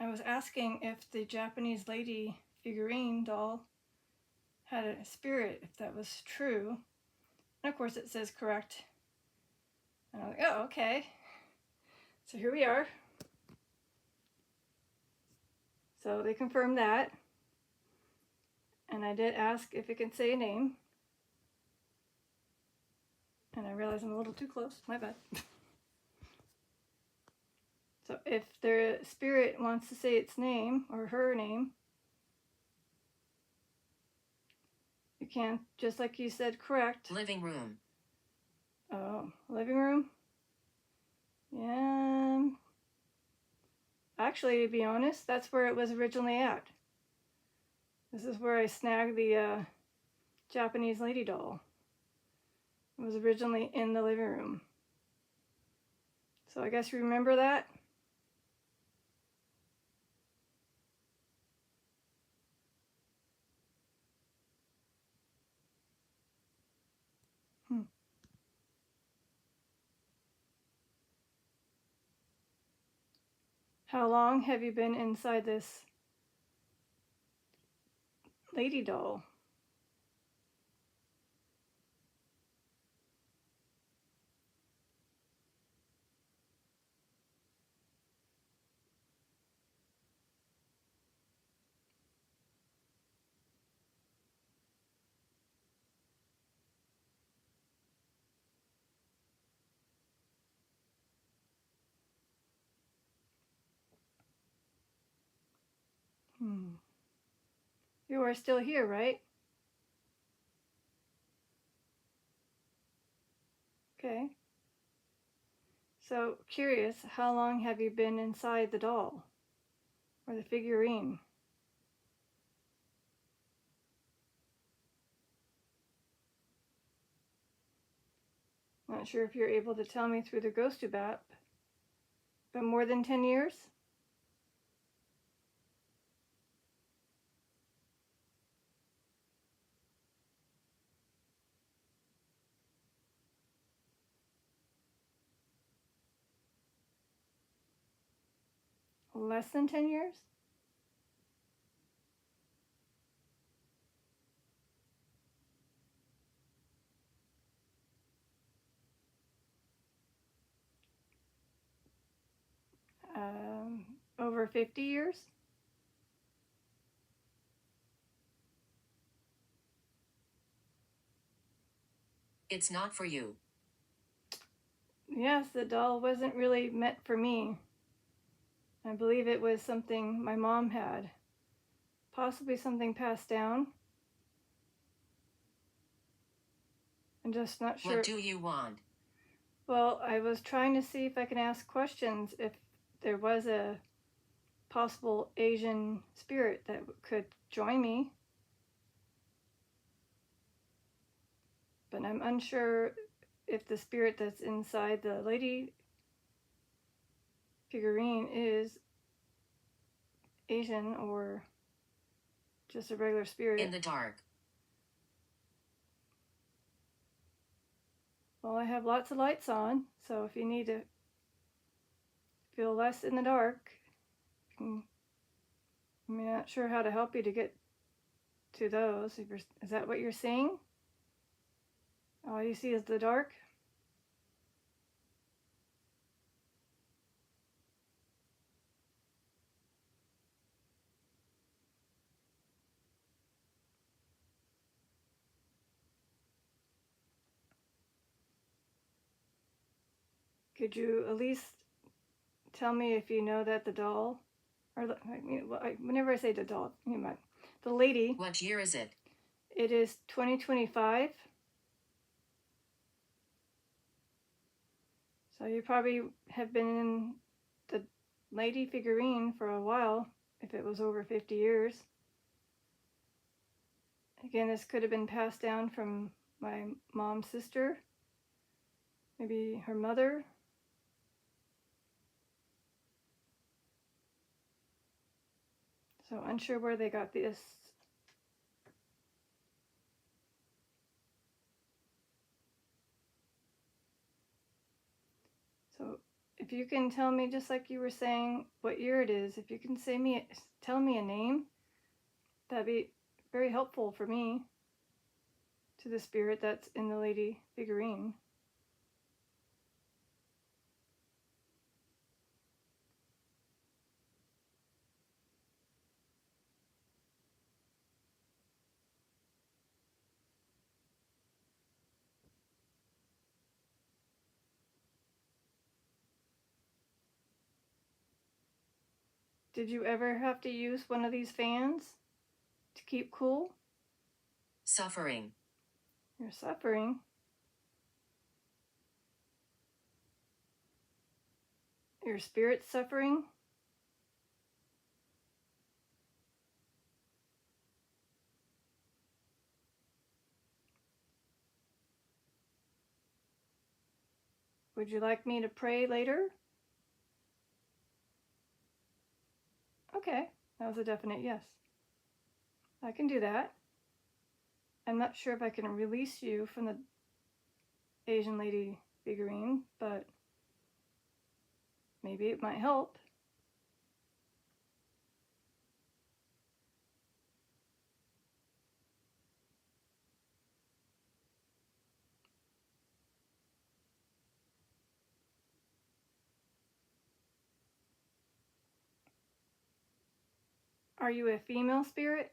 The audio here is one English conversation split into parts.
I was asking if the Japanese lady figurine doll had a spirit, if that was true. And of course it says correct. And I'm like, oh, okay. So here we are. So they confirmed that. And I did ask if it can say a name. And I realize I'm a little too close. My bad. So if their spirit wants to say its name or her name, you can, just like you said, correct. Living room. Oh, living room? Yeah. Actually, to be honest, that's where it was originally at. This is where I snagged the Japanese lady doll. It was originally in the living room. So I guess you remember that? How long have you been inside this lady doll? You are still here, right? Okay. So, curious, how long have you been inside the doll? Or the figurine? Not sure if you're able to tell me through the GhostTube app, but more than 10 years? Less than 10 years? Over 50 years? It's not for you. Yes, the doll wasn't really meant for me. I believe it was something my mom had. Possibly something passed down. I'm just not sure. What do you want? Well, I was trying to see if I can ask questions if there was a possible Asian spirit that could join me. But I'm unsure if the spirit that's inside the lady figurine is Asian or just a regular spirit. In the dark. Well, I have lots of lights on, so if you need to feel less in the dark, I'm not sure how to help you to get to those. Is that what you're seeing? All you see is the dark? Could you at least tell me if you know that the doll, or whenever I say the doll, the lady. What year is it? It is 2025. So you probably have been in the lady figurine for a while, if it was over 50 years. Again, this could have been passed down from my mom's sister, maybe her mother. So unsure where they got this. So if you can tell me, just like you were saying, what year it is, if you can tell me a name, that'd be very helpful for me to the spirit that's in the lady figurine. Did you ever have to use one of these fans to keep cool? Suffering. You're suffering. Your spirit's suffering. Would you like me to pray later? Okay, that was a definite yes. I can do that. I'm not sure if I can release you from the Asian lady figurine, but maybe it might help. Are you a female spirit?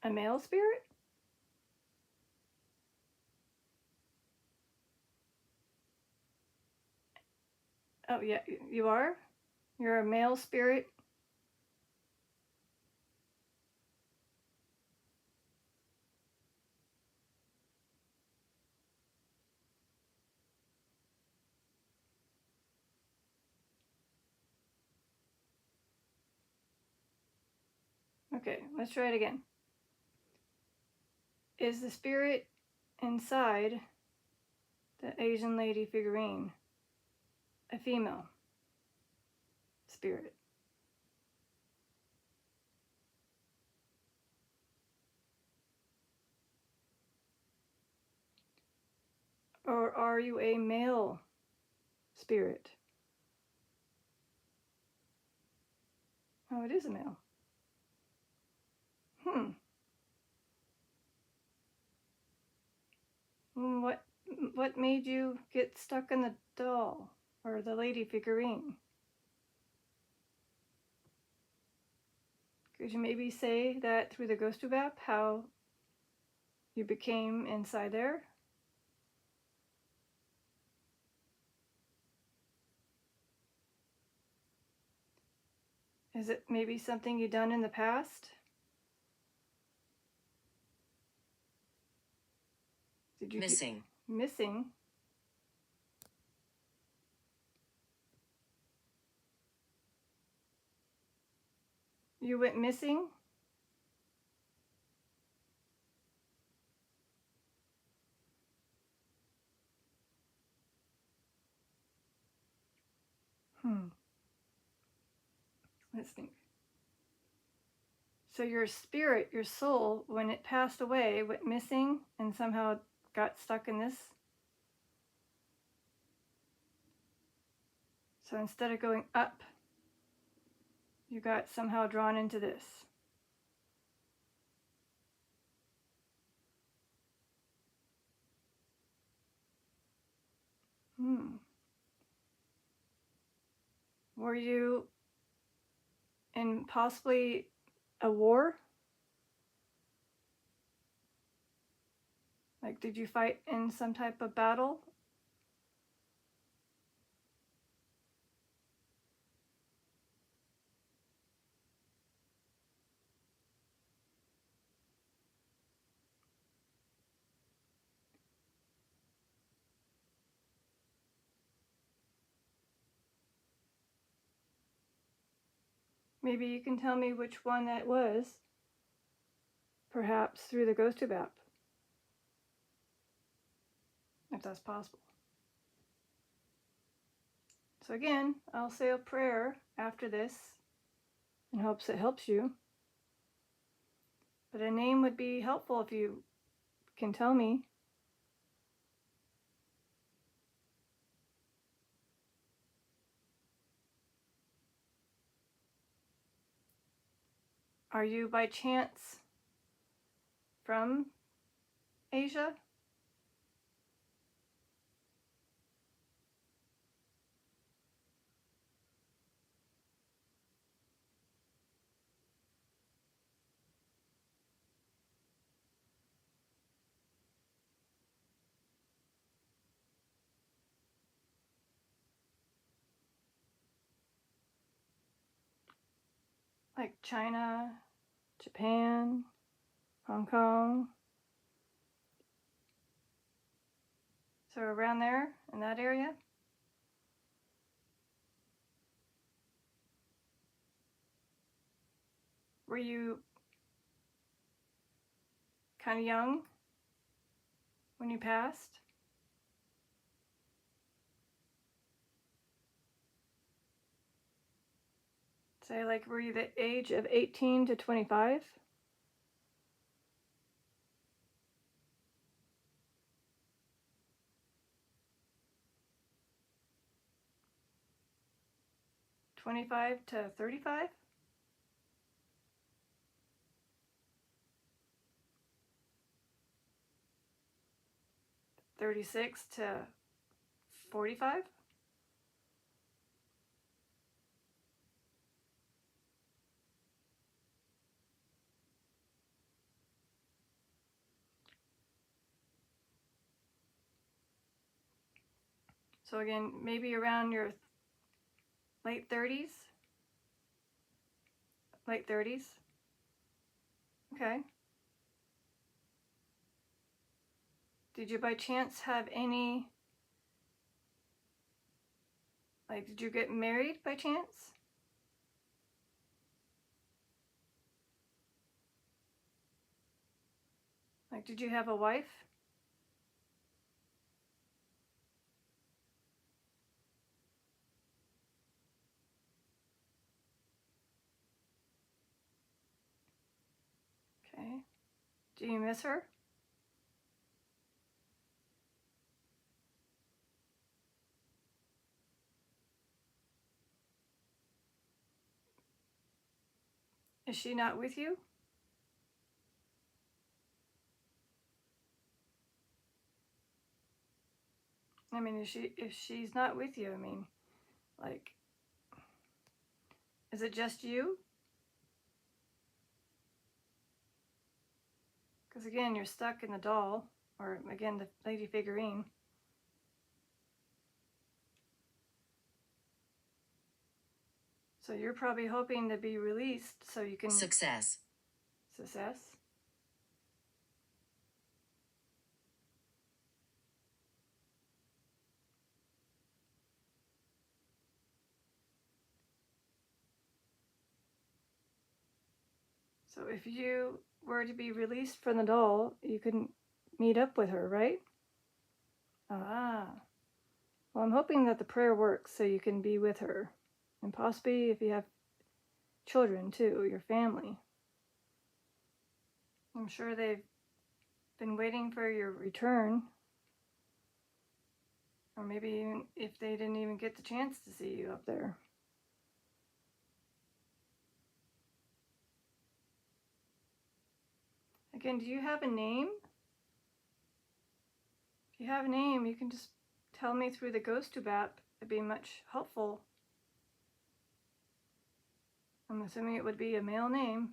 A male spirit? Oh, yeah, you are? You're a male spirit? Okay, let's try it again. Is the spirit inside the Asian lady figurine a female spirit? Or are you a male spirit? Oh, it is a male. What made you get stuck in the doll or the lady figurine? Could you maybe say that through the ghost tube app, how you became inside there? Is it maybe something you've done in the past? Did you Missing. Missing? You went missing? Let's think. So your spirit, your soul, when it passed away, went missing and somehow got stuck in this? So instead of going up, you got somehow drawn into this. Were you in possibly a war? Like, did you fight in some type of battle? Maybe you can tell me which one that was, perhaps through the ghost tube app, if that's possible. So again, I'll say a prayer after this in hopes it helps you. But a name would be helpful if you can tell me. Are you by chance from Asia? Like China, Japan, Hong Kong? So around there, in that area? Were you kind of young when you passed? Say, like, were you the age of 18 to 25? $25 to $35? $36 to $45? So again, maybe around your late 30s? Late 30s? Okay. Did you by chance have any, like, did you get married by chance? Like, did you have a wife? Okay. Do you miss her? Is she not with you? I mean, if she's not with you, I mean, like, is it just you? Because again, you're stuck in the doll, or again, the lady figurine. So you're probably hoping to be released so you can... Success. Success? So if you were to be released from the doll, you couldn't meet up with her, right? Ah. Well, I'm hoping that the prayer works so you can be with her. And possibly if you have children too, your family. I'm sure they've been waiting for your return. Or maybe even if they didn't even get the chance to see you up there. Again, do you have a name? If you have a name, you can just tell me through the GhostTube app. It'd be much helpful. I'm assuming it would be a male name.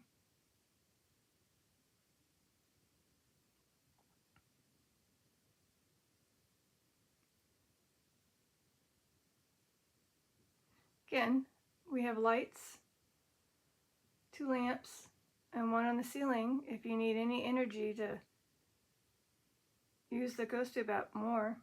Again, we have lights, 2 lamps, and 1 on the ceiling if you need any energy to use the GhostTube app more.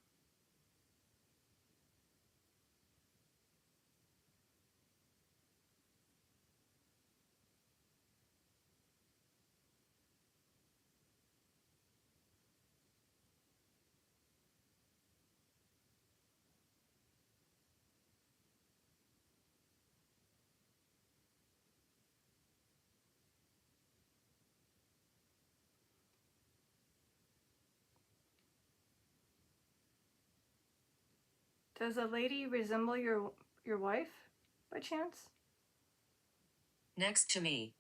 Does a lady resemble your wife by chance? Next to me.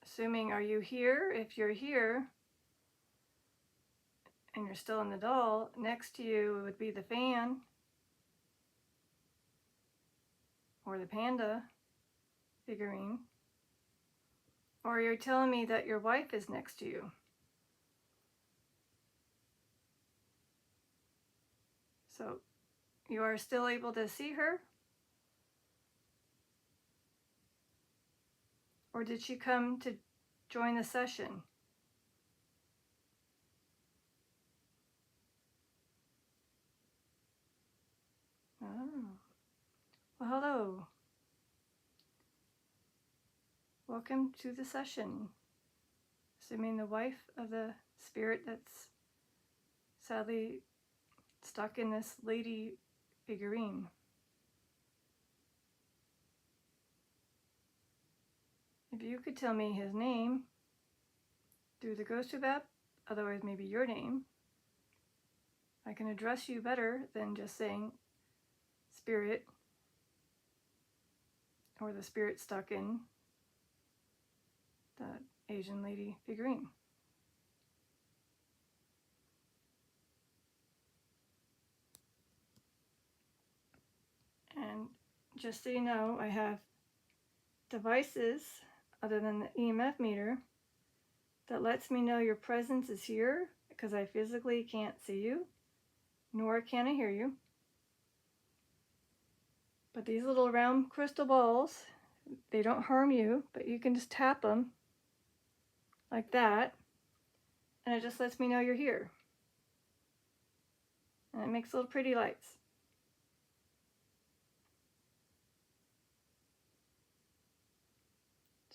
Assuming, are you here? If you're here and you're still in the doll, next to you would be the fan or the panda figurine. Or you're telling me that your wife is next to you. So you are still able to see her? Or did she come to join the session? Oh. Well, hello. Welcome to the session. Assuming the wife of the spirit that's sadly stuck in this lady figurine. If you could tell me his name through the ghost tube app, otherwise maybe your name, I can address you better than just saying spirit or the spirit stuck in the Asian lady figurine. And just so you know, I have devices other than the EMF meter that lets me know your presence is here because I physically can't see you, nor can I hear you. But these little round crystal balls, they don't harm you, but you can just tap them like that, and it just lets me know you're here. And it makes little pretty lights.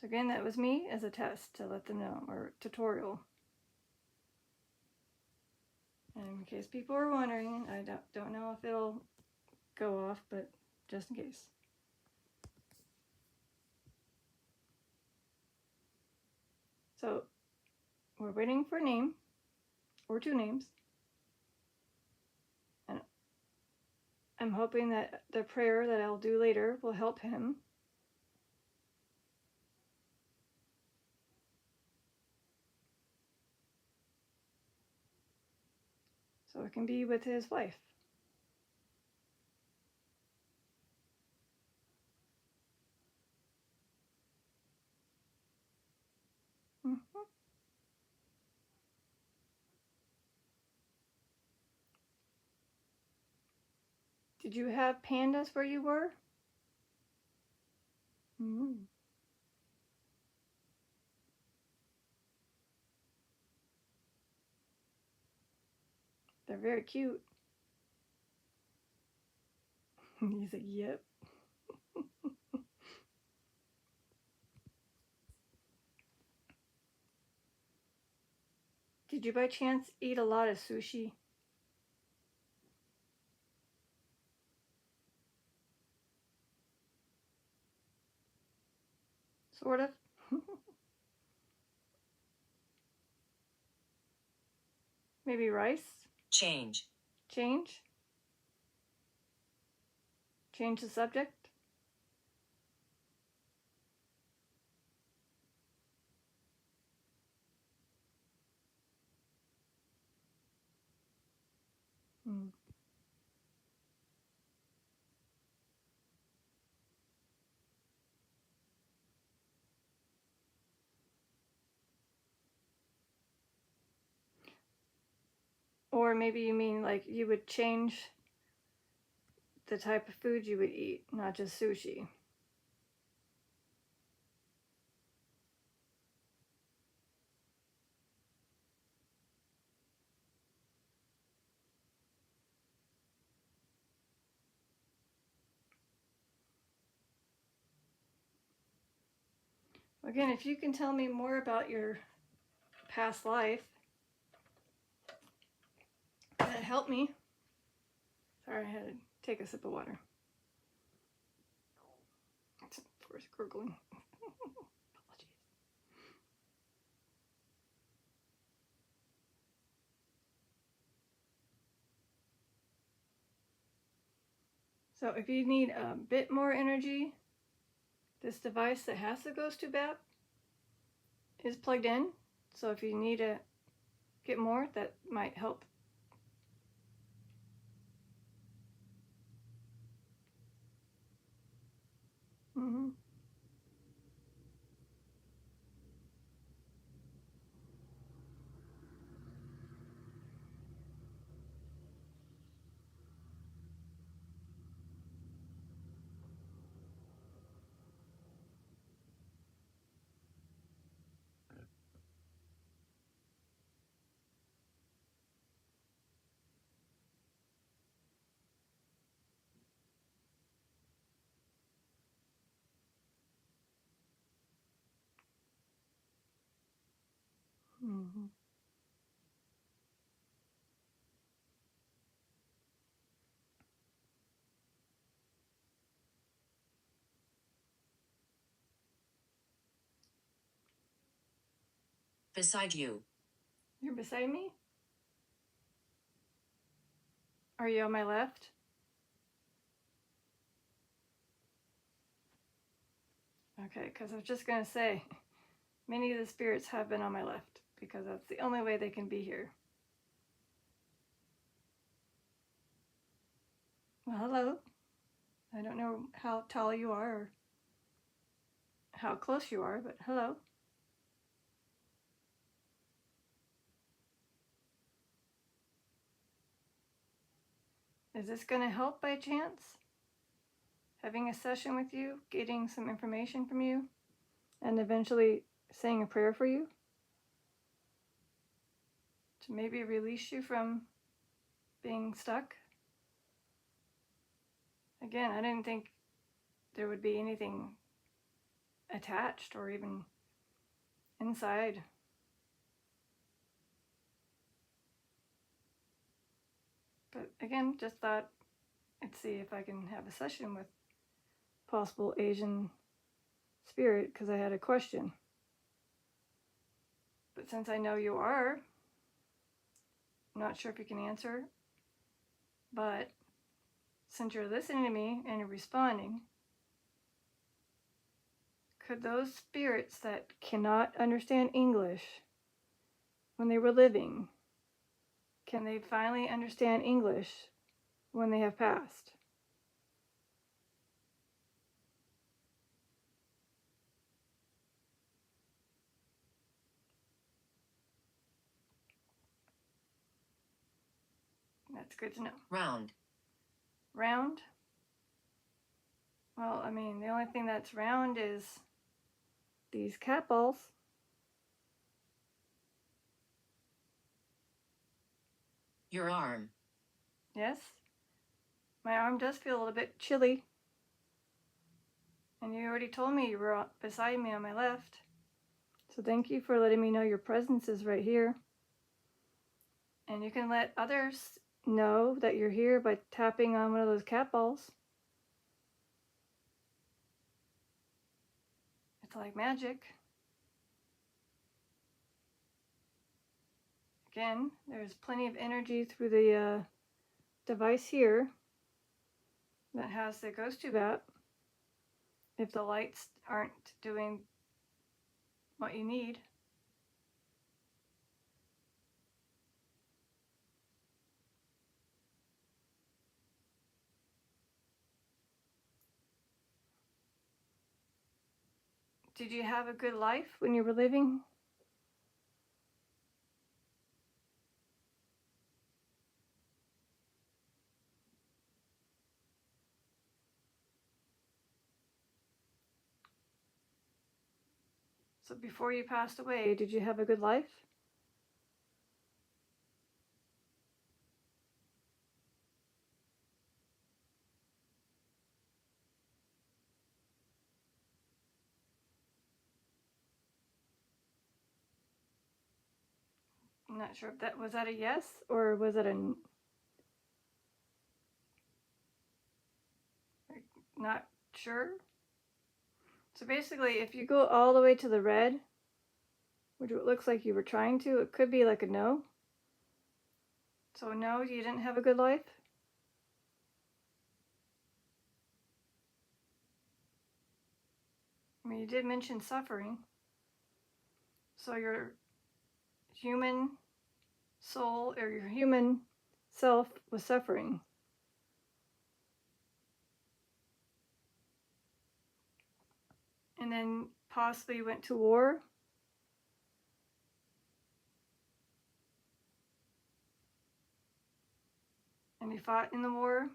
So again, that was me as a test to let them know, or tutorial. And in case people are wondering, I don't know if it'll go off, but just in case. So we're waiting for a name, or two names. And I'm hoping that the prayer that I'll do later will help him. So it can be with his wife. Mm-hmm. Did you have pandas where you were? Mm-hmm. They're very cute. He's like, yep. Did you by chance eat a lot of sushi? Sort of. Maybe rice? Change. Change? Change the subject? Mm. Or maybe you mean like you would change the type of food you would eat, not just sushi. Again, if you can tell me more about your past life, that helped me. Sorry, I had to take a sip of water. It's Of course, gurgling. Apologies. So if you need a bit more energy, this device that has the ghost tube app is plugged in. So if you need to get more, that might help. Mm-hmm. Mm-hmm. Beside you. You're beside me? Are you on my left? Okay, because I was just going to say, many of the spirits have been on my left because that's the only way they can be here. Well, hello. I don't know how tall you are or how close you are, but hello. Is this going to help by chance? Having a session with you, getting some information from you, and eventually saying a prayer for you? To maybe release you from being stuck? Again, I didn't think there would be anything attached or even inside. But again, just thought I'd see if I can have a session with possible Asian spirit because I had a question. But since I know you are, I'm not sure if you can answer, but since you're listening to me and you're responding, could those spirits that cannot understand English when they were living, can they finally understand English when they have passed? That's good to know. Round. Round? Well, I mean, the only thing that's round is these cat balls. Your arm. Yes? My arm does feel a little bit chilly. And you already told me you were beside me on my left. So thank you for letting me know your presence is right here. And you can let others know that you're here by tapping on one of those cat balls. It's like magic. Again, there's plenty of energy through the device here that has the ghost tube app. If the lights aren't doing what you need. Did you have a good life when you were living? So before you passed away, did you have a good life? I'm not sure if that was that a yes or was it a not sure? So basically, if you go all the way to the red, which it looks like you were trying to, it could be like a no. So no, you didn't have a good life? I mean, you did mention suffering. So your human soul or your human self was suffering. And then possibly went to war. And you fought in the war.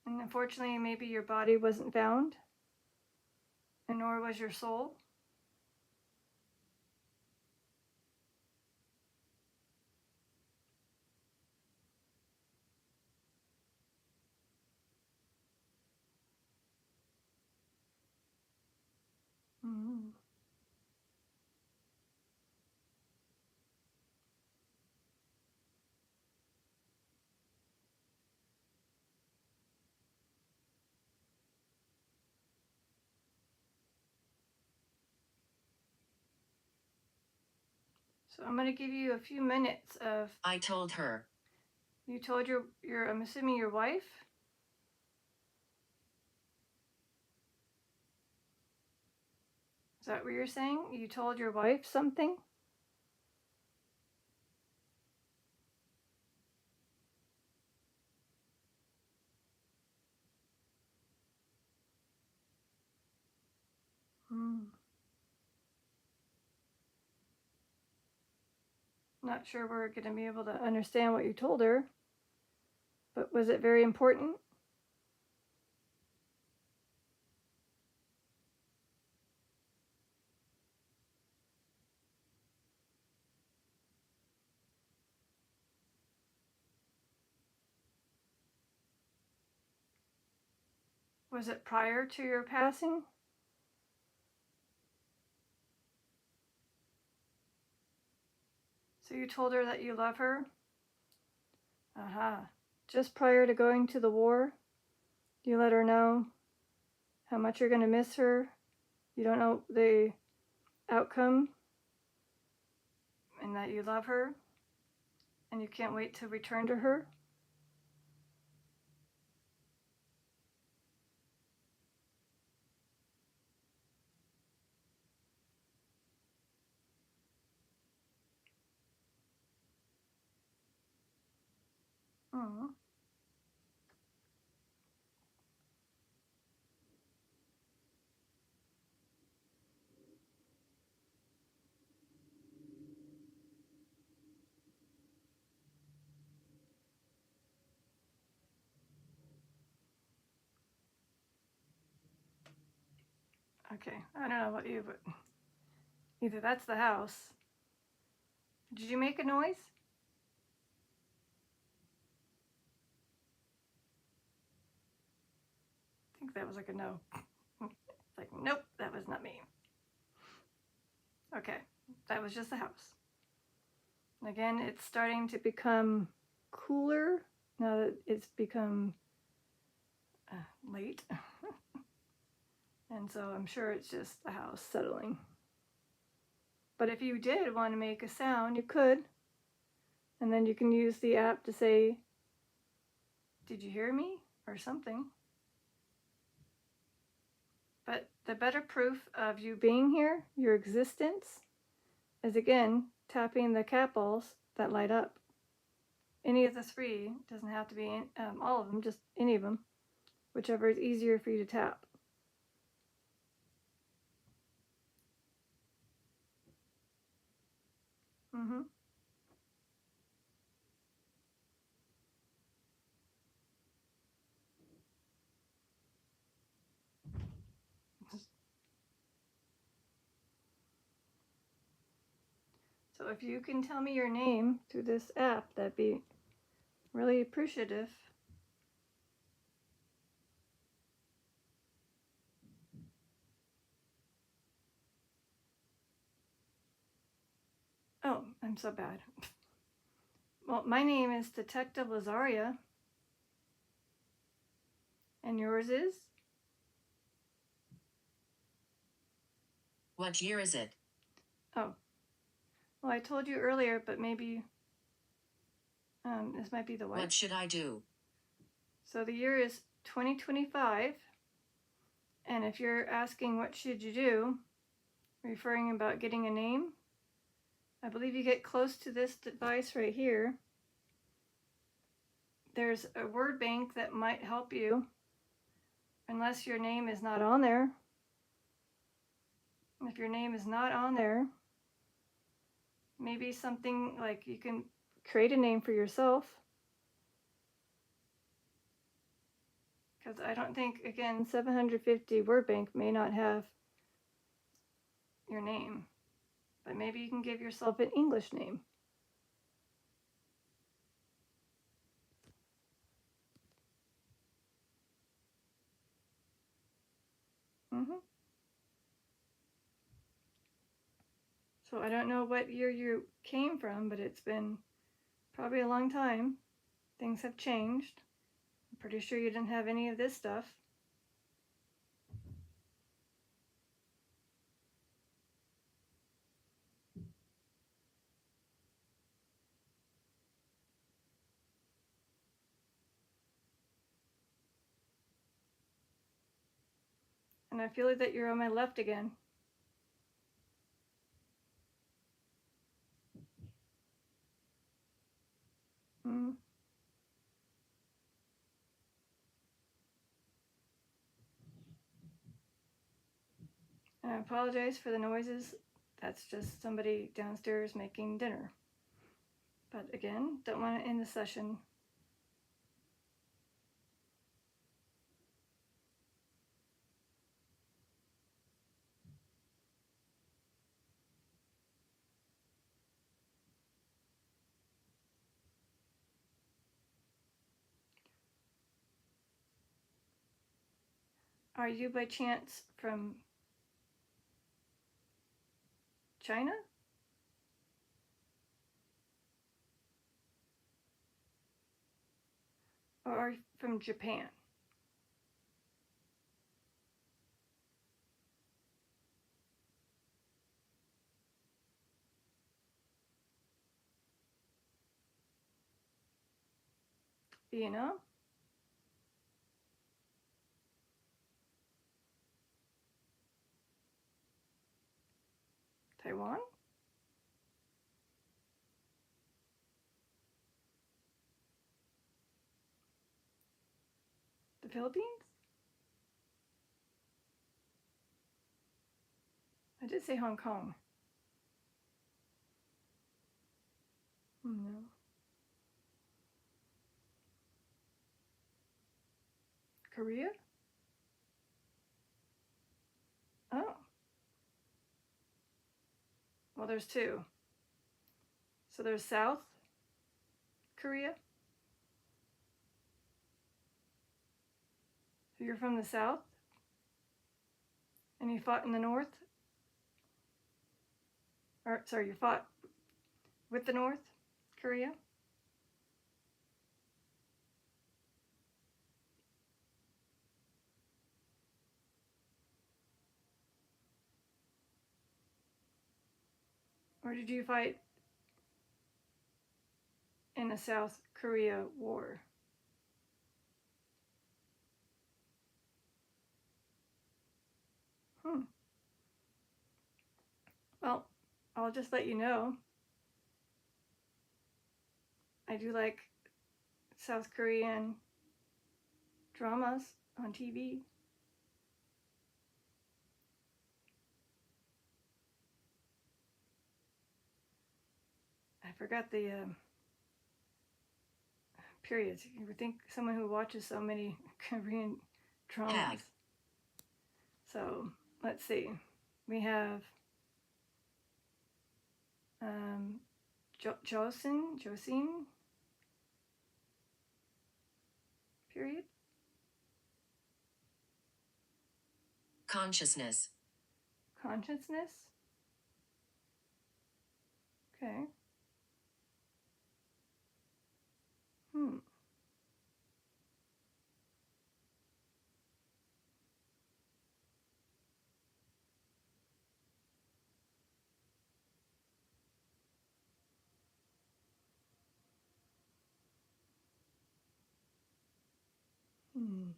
And unfortunately, maybe your body wasn't found, and nor was your soul. Mm-hmm. So I'm going to give you a few minutes of. I told her. You told your I'm assuming your wife? Is that what you're saying? You told your wife something? Hmm. Not sure we're going to be able to understand what you told her, but was it very important? Was it prior to your passing? So you told her that you love her? Aha. Just prior to going to the war, you let her know how much you're going to miss her. You don't know the outcome, and that you love her, and you can't wait to return to her. Mm-hmm. Okay, I don't know about you, but either that's the house. Did you make a noise? I think that was like a no. It's like, nope, that was not me. Okay, that was just the house. And again, it's starting to become cooler now that it's become late. And so I'm sure it's just the house settling. But if you did want to make a sound, you could. And then you can use the app to say, did you hear me? Or something. But the better proof of you being here, your existence, is again tapping the cat balls that light up. Any of the three, doesn't have to be all of them, just any of them, whichever is easier for you to tap. Mm-hmm. So if you can tell me your name through this app, that'd be really appreciative. Oh, I'm so bad. Well, my name is Detective Lazaria. And yours is? What year is it? Oh, well, I told you earlier, but maybe this might be the What should I do? So the year is 2025, and if you're asking what should you do, referring about getting a name, I believe you get close to this device right here. There's a word bank that might help you, unless your name is not on there. If your name is not on there, maybe something like you can create a name for yourself. Because I don't think, again, 750 word bank may not have your name, but maybe you can give yourself an English name. So I don't know what year you came from, but it's been probably a long time. Things have changed. I'm pretty sure you didn't have any of this stuff. And I feel that you're on my left again. Mm. And I apologize for the noises. That's just somebody downstairs making dinner. But again, don't want to end the session. Are you by chance from China? Or are you from Japan? Vietnam? Taiwan? The Philippines? I did say Hong Kong. No. Korea? Oh. Well, there's two. So there's South Korea. So you're from the South? And you fought in the North? Or, sorry, you fought with the North Korea? Or did you fight in the South Korea War? Well, I'll just let you know. I do like South Korean dramas on TV. I forgot the periods. You would think someone who watches so many Korean dramas. Tag. So let's see. We have Joseon period. Consciousness. Consciousness. Okay. Hmm.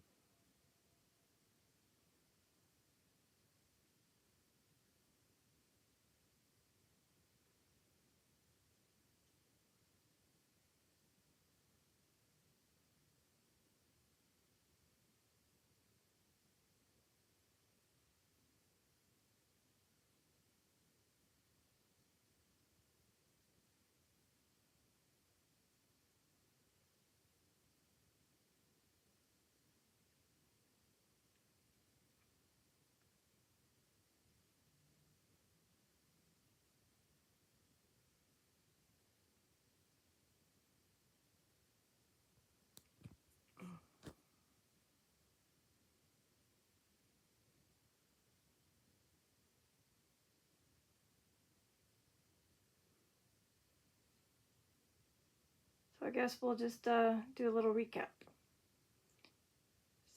So I guess we'll just do a little recap.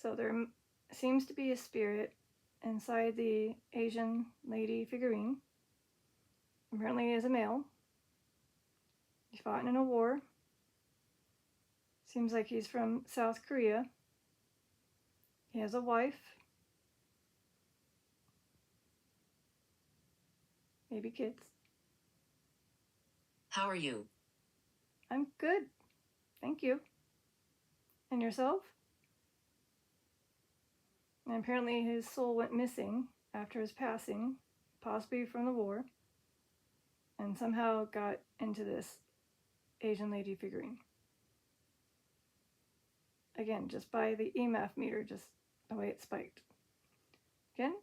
So there seems to be a spirit inside the Asian lady figurine. Apparently he is a male. He fought in a war. Seems like he's from South Korea. He has a wife. Maybe kids. How are you? I'm good. Thank you. And yourself? And apparently his soul went missing after his passing, possibly from the war, and somehow got into this Asian lady figurine. Again, just by the EMF meter, just the way it spiked. Again,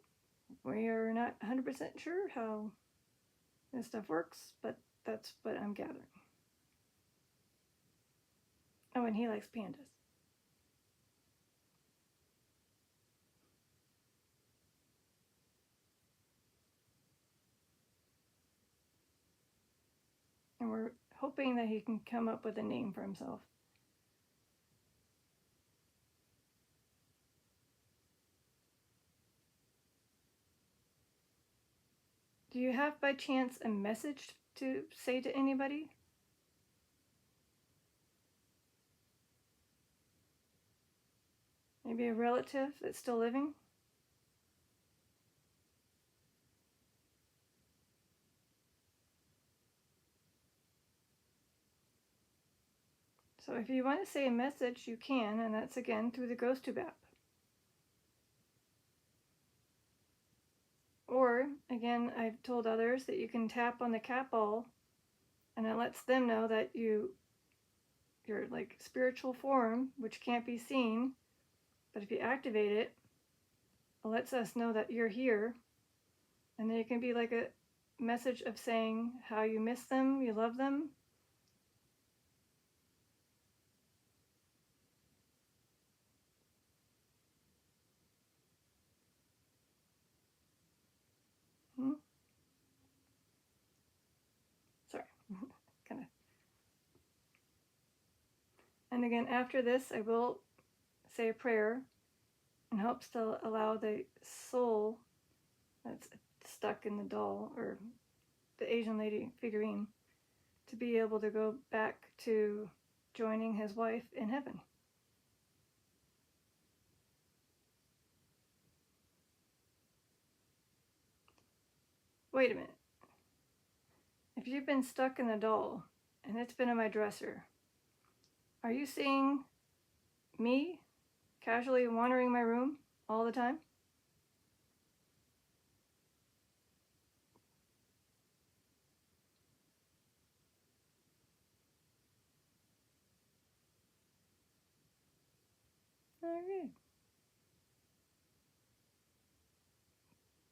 we are not 100% sure how this stuff works, but that's what I'm gathering. Oh, and he likes pandas. And we're hoping that he can come up with a name for himself. Do you have by chance a message to say to anybody? Maybe a relative that's still living? So if you want to say a message, you can, and that's again through the GhostTube app. Or, again, I've told others that you can tap on the cat ball, and it lets them know that your like spiritual form, which can't be seen, but if you activate it, it lets us know that you're here. And then it can be like a message of saying how you miss them, you love them. Sorry, kind of. And again, after this, I will say a prayer in hopes to allow the soul that's stuck in the doll or the Asian lady figurine to be able to go back to joining his wife in heaven. Wait a minute. If you've been stuck in the doll and it's been in my dresser, are you seeing me casually wandering my room all the time? Okay.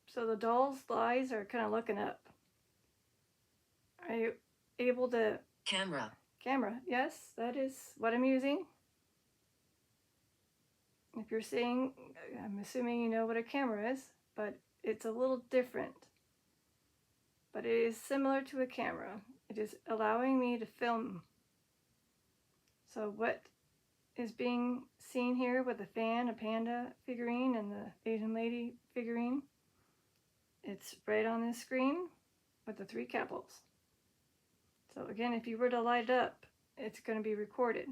So the doll's eyes are kind of looking up. Are you able to... Camera. Camera, yes, that is what I'm using. If you're seeing, I'm assuming you know what a camera is, but it's a little different. But it is similar to a camera. It is allowing me to film. So what is being seen here with the fan, a panda figurine, and the Asian lady figurine, it's right on this screen with the 3 capitals. So again, if you were to light it up, it's going to be recorded.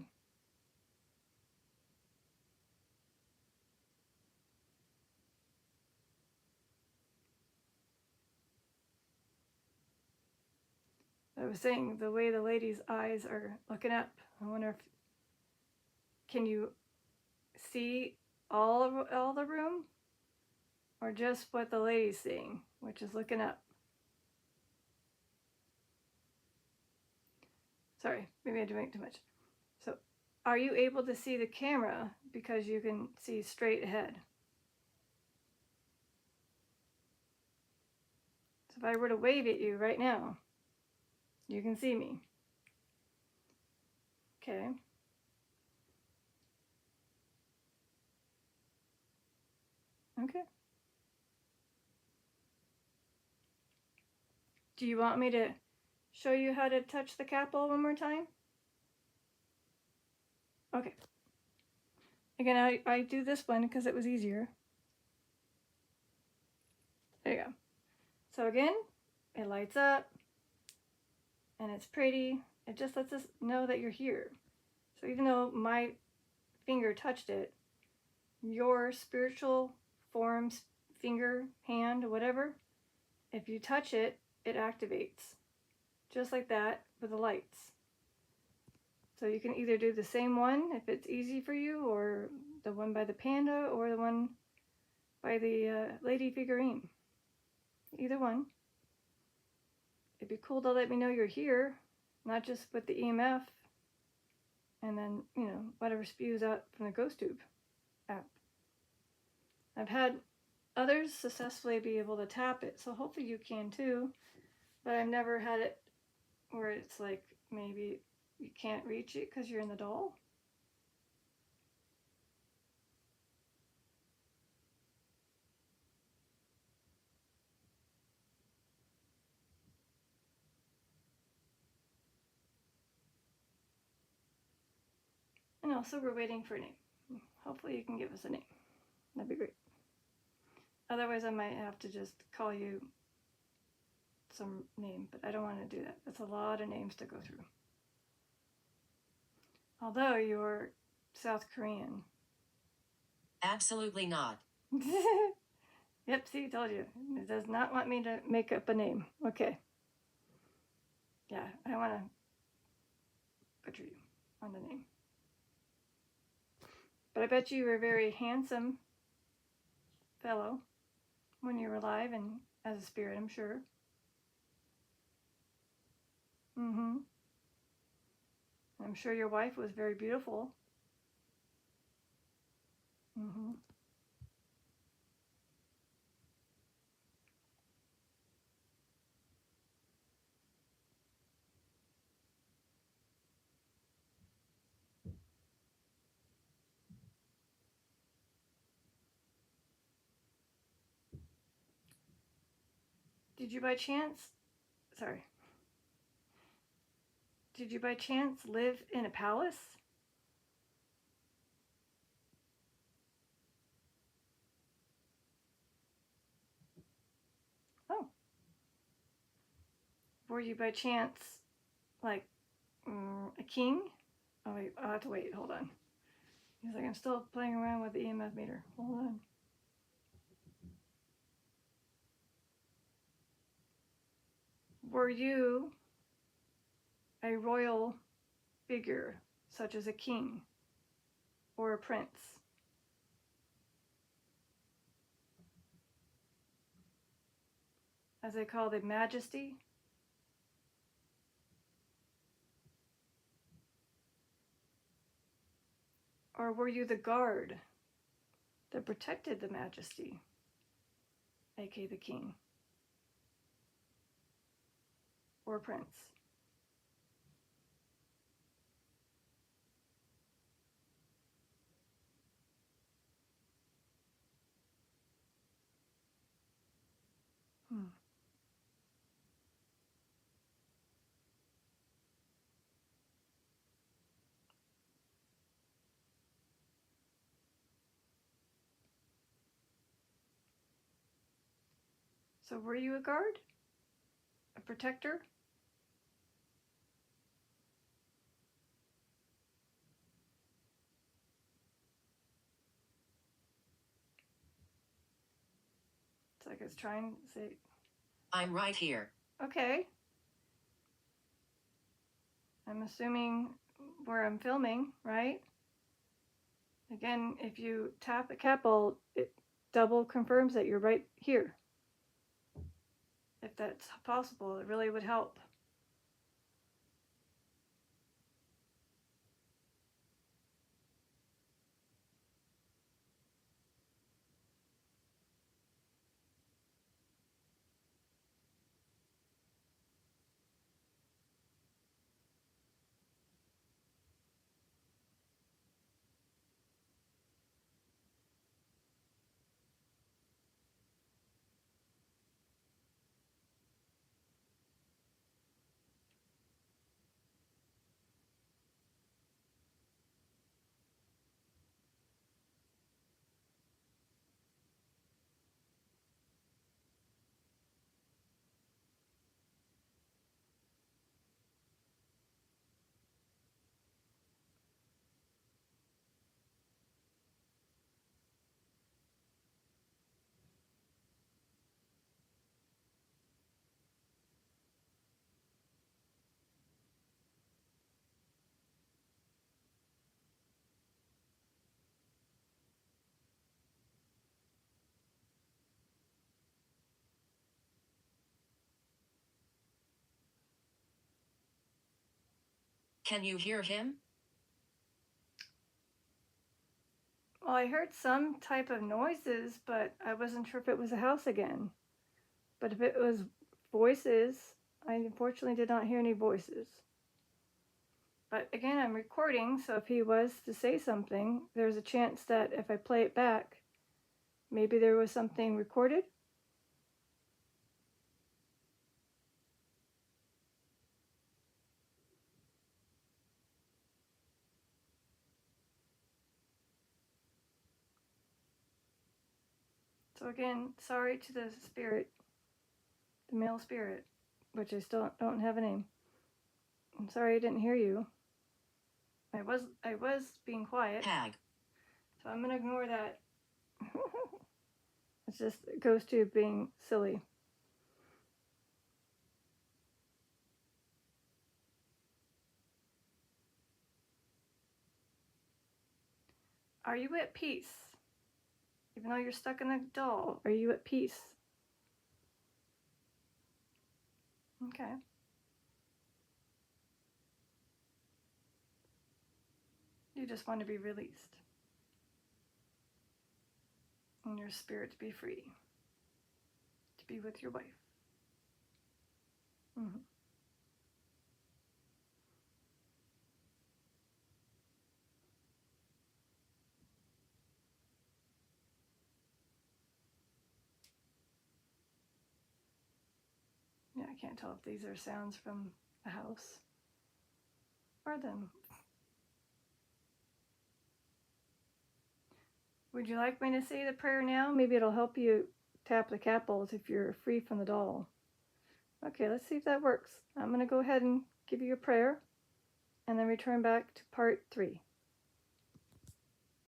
I was saying the way the lady's eyes are looking up. I wonder if can you see all the room, or just what the lady's seeing, which is looking up. Sorry, maybe I drank too much. So, are you able to see the camera because you can see straight ahead? So if I were to wave at you right now, you can see me. Okay. Okay. Do you want me to show you how to touch the capsule one more time? Okay. Again, I do this one because it was easier. There you go. So again, it lights up and it's pretty. It just lets us know that you're here. So even though my finger touched it, your spiritual form's finger, hand, whatever, if you touch it, it activates. Just like that with the lights. So you can either do the same one if it's easy for you, or the one by the panda, or the one by the lady figurine. Either one. It'd be cool to let me know you're here, not just with the EMF and then, you know, whatever spews out from the ghost tube app. I've had others successfully be able to tap it, so hopefully you can too, but I've never had it where it's like maybe you can't reach it because you're in the doll. And also we're waiting for a name. Hopefully you can give us a name. That'd be great. Otherwise I might have to just call you some name, but I don't want to do that. That's a lot of names to go through. Although you're South Korean. Absolutely not. Yep, see, told you. It does not want me to make up a name. Okay. Yeah, I don't want to butcher you on the name. But I bet you were a very handsome fellow when you were alive and as a spirit, I'm sure. Mm-hmm. I'm sure your wife was very beautiful. Mm-hmm. Did you by chance live in a palace? Oh. Were you by chance like a king? Oh wait, I'll have to wait, hold on. He's like, I'm still playing around with the EMF meter. Hold on. Were you a royal figure, such as a king or a prince? As they call the majesty? Or were you the guard that protected the majesty, aka the king or prince? So were you a guard? A protector? It's like it's trying to say, I'm right here. okay. I'm assuming where I'm filming, right? Again, if you tap the capel, it double confirms that you're right here. If that's possible, it really would help. Can you hear him? Well, I heard some type of noises, but I wasn't sure if it was a house again. But if it was voices, I unfortunately did not hear any voices. But again, I'm recording, so if he was to say something, there's a chance that if I play it back, maybe there was something recorded. So again, sorry to the spirit, the male spirit, which I still don't have a name. I'm sorry I didn't hear you. I was being quiet. Hag. So I'm gonna ignore that. It goes to being silly. Are you at peace? Even though you're stuck in a doll, are you at peace? Okay. You just want to be released. And your spirit to be free. To be with your wife. Mm-hmm. Yeah, I can't tell if these are sounds from the house or them. Would you like me to say the prayer now? Maybe it'll help you tap the capels if you're free from the doll. Okay, let's see if that works. I'm going to go ahead and give you a prayer and then return back to part 3.